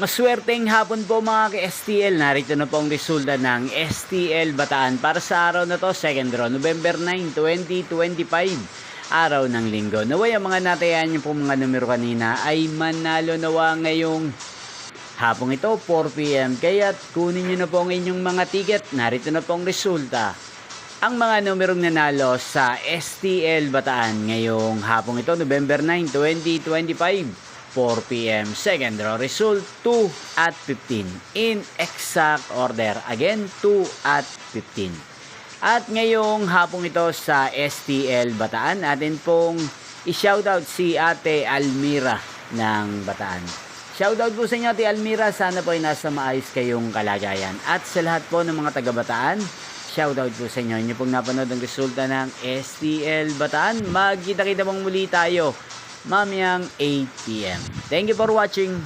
Maswerteng hapon po mga ka-STL. Narito na po ang resulta ng STL Bataan para sa araw na to, second draw, November 9, 2025, araw ng linggo. Naway ang mga natayan niyo po mga numero kanina ay manalo nawa ngayong hapong ito, 4 PM. Kaya kunin niyo na po ang inyong mga ticket. Narito na po ang resulta. Ang mga numerong nanalo sa STL Bataan ngayong hapong ito, November 9, 2025, 4 PM. Second draw result 2 at 15 in exact order. Again, 2 at 15. At ngayong hapong ito sa STL Bataan, atin pong i-shoutout si Ate Almira ng Bataan. Shoutout po sa inyo Ate Almira, sana po ay nasa maayos kayong kalagayan. At sa lahat po ng mga taga Bataan, shoutout po sa inyo. Inyo pong napanood ang resulta ng STL Bataan. Magkita-kita pong muli tayo mamayang 8 PM. Thank you for watching.